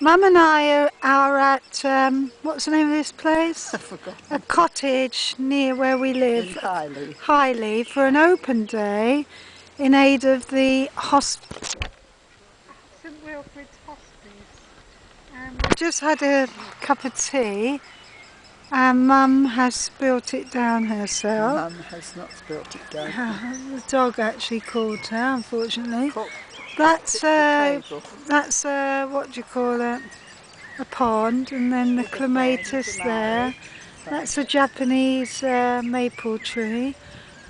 Mum and I are at, what's the name of this place? I forgot. A cottage near where we live. In Highley. Highley, for an open day in aid of the St Wilfrid's Hospice. And we've just had a cup of tea and Mum has spilt it down herself. Mum has not spilt it down. The dog actually called her, unfortunately. That's what do you call it? A pond, and then the clematis there. That's a Japanese maple tree,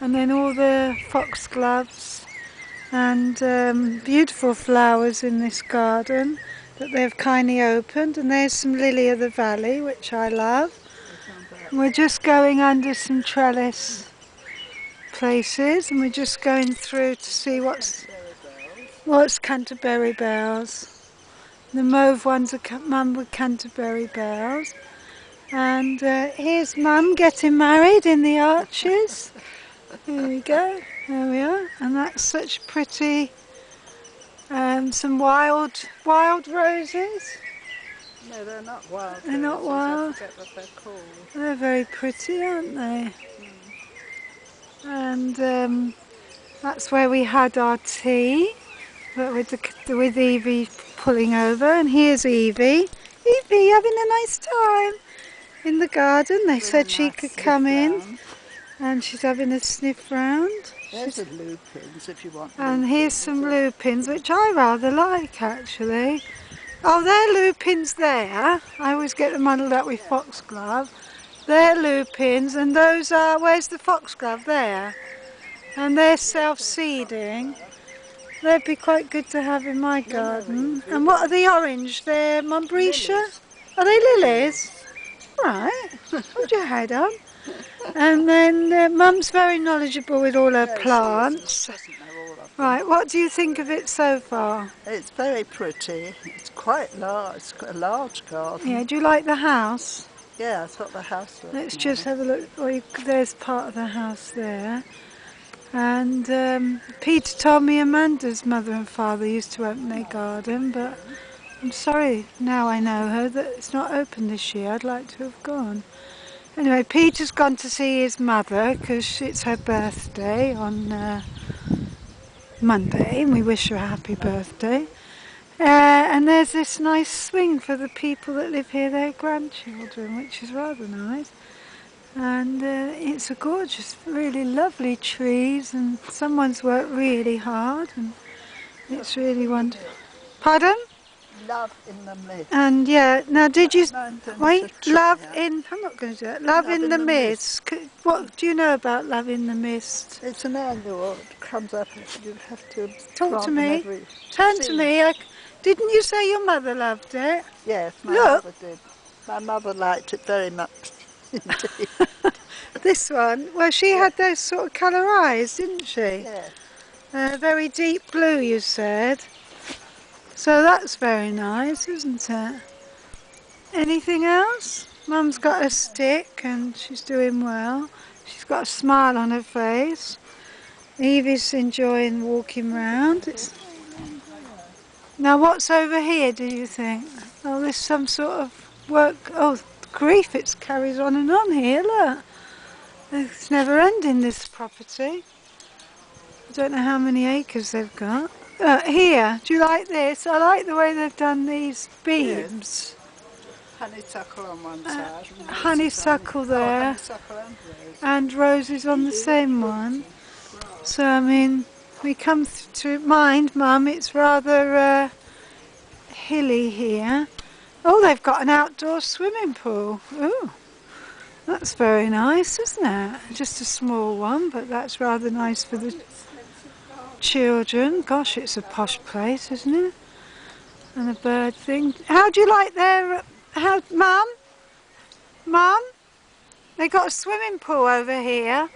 and then all the foxgloves and beautiful flowers in this garden that they've kindly opened. And there's some lily of the valley, which I love. And we're just going under some trellis places, and we're just going through to see what's Canterbury bells. The mauve ones are Mum with Canterbury bells. And here's Mum getting married in the arches. Here we go, there we are. And that's such pretty, some wild roses. No, they're not wild. They're not wild. I forget what they're called. They're very pretty, aren't they? And that's where we had our tea, but with Evie pulling over. And here's Evie. Evie having a nice time in the garden. They said she could come in, and she's having a sniff round. There's the lupins if you want. And here's some lupins, which I rather like actually. Oh, they're lupins there. I always get them muddled up with foxglove. They're lupins, and those are, where's the foxglove? There. And they're self-seeding. They'd be quite good to have in my garden. And what are the orange? They're Montbretia? Are they lilies? Right. Hold your head on. And then Mum's very knowledgeable with all her plants. Right, what do you think of it so far? It's very pretty. It's quite large. It's got a large garden. Yeah, do you like the house? Yeah, I thought the house looked Let's nice. just have a look. Well, there's part of the house there. And Peter told me Amanda's mother and father used to open their garden, but I'm sorry, now I know her, that it's not open this year. I'd like to have gone. Anyway, Peter's gone to see his mother because it's her birthday on Monday, and we wish her a happy birthday. And there's this nice swing for the people that live here, their grandchildren, which is rather nice. And it's a gorgeous, really lovely trees, and someone's worked really hard, and it's really wonderful. Pardon? Love in the mist. And yeah, now did you wait? Love in. I'm not going to do that. Love in the mist. What do you know about Love in the Mist? It's an annual. It comes up. You have to talk to me. Turn to me. Didn't you say your mother loved it? Yes, my mother did. My mother liked it very much. Indeed. This one, well, she had those sort of colour eyes, didn't she? Yes. Very deep blue, you said. So that's very nice, isn't it? Anything else? Mum's got a stick and she's doing well. She's got a smile on her face. Evie's enjoying walking round. Now what's over here, do you think? Oh, there's some sort of work. Oh, grief, it carries on and on here, look. It's never ending, this property. I don't know how many acres they've got. Here, do you like this? I like the way they've done these beams. Yes. Honeysuckle on one side. Honeysuckle there. Honeysuckle and roses on the same one. So, I mean, we come to mind, Mum, it's rather hilly here. Oh, they've got an outdoor swimming pool. Ooh, that's very nice, isn't it? Just a small one, but that's rather nice for the children. Gosh, it's a posh place, isn't it? And a bird thing. How do you like their... Mum? Mum? They got a swimming pool over here.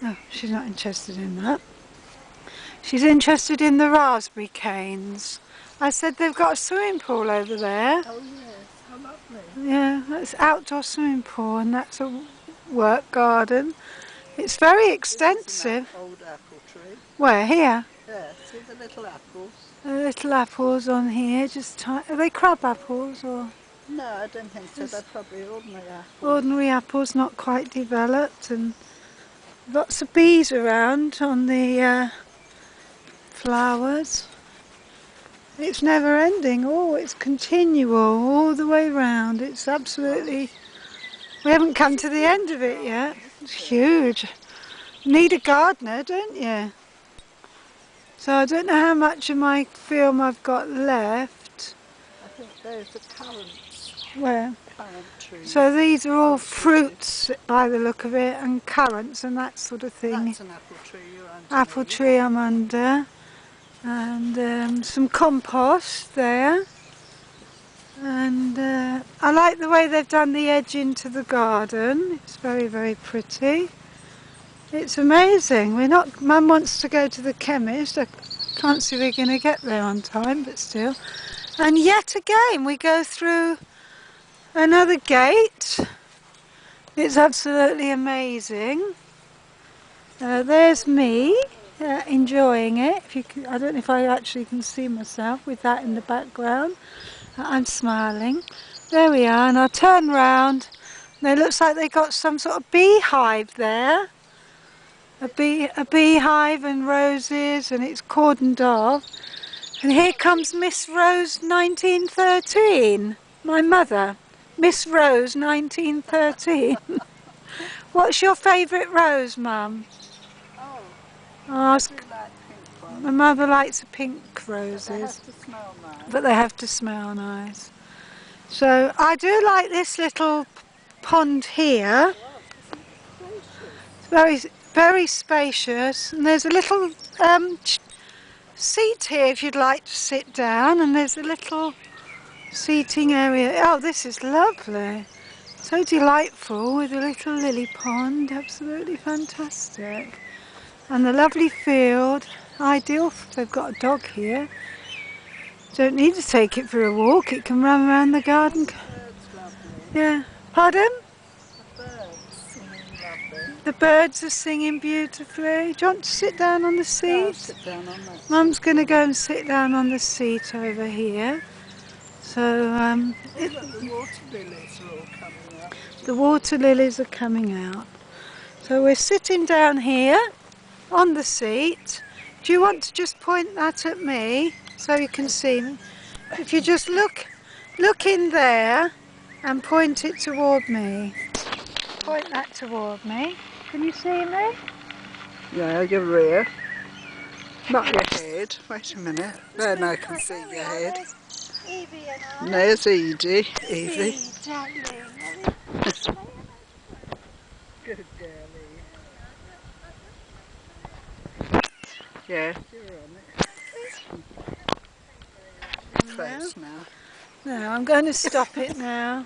Oh, she's not interested in that. She's interested in the raspberry canes. I said they've got a swimming pool over there. Oh yes, how lovely. Yeah, that's outdoor swimming pool, and that's a work garden. It's very extensive. Old apple tree. Where, here? Yeah, see the little apples? Little apples on here, just are they crab apples or No, I don't think so. They're probably ordinary apples. ordinary apples, not quite developed, and lots of bees around on the flowers. It's never ending. Oh, it's continual all the way round. It's absolutely... We haven't come to the end of it yet. It's huge. You need a gardener, don't you? So I don't know how much of my film I've got left. I think those are currants. Where? Currant trees. So these are all fruits by the look of it, and currants and that sort of thing. That's an apple tree you're under. Apple tree I'm under. And some compost there. And I like the way they've done the edge into the garden. It's very, very pretty. It's amazing. Mum wants to go to the chemist. I can't see we're going to get there on time, but still. And yet again we go through another gate. It's absolutely amazing. There's me enjoying it. I don't know if I actually can see myself with that in the background. I'm smiling. There we are, and I'll turn round. And it looks like they got some sort of beehive there. A beehive and roses, and it's cordoned off. And here comes Miss Rose 1913, my mother. Miss Rose 1913. What's your favourite rose, Mum? Oh, Oh, I do like pink ones. my mother likes the pink roses. They have to smell nice. But they have to smell nice. So I do like this little pond here. It's very, very spacious, and there's a little seat here if you'd like to sit down, and there's a little seating area. Oh, this is lovely. So delightful with a little lily pond. Absolutely fantastic. And the lovely field. Ideal. They've got a dog here. Don't need to take it for a walk, it can run around the garden. The bird's lovely. Yeah. Pardon? The bird's singing lovely. The birds are singing beautifully. Do you want to sit down on the I'll seat? sit down on that. Mum's going to go and sit down on the seat over here. So Look, the water lilies are all coming up. the water lilies are coming out. So we're sitting down here on the seat. Do you want to just point that at me so you can see me? If you just look in there and point it toward me. Point that toward me. Can you see me? Yeah, your rear. Not your head. Wait a minute. There, now I can see your head. Evie and I. And there's Evie. Evie. Darling. Good girlie. Yeah, you're on it. Close now. No, I'm going to stop it now.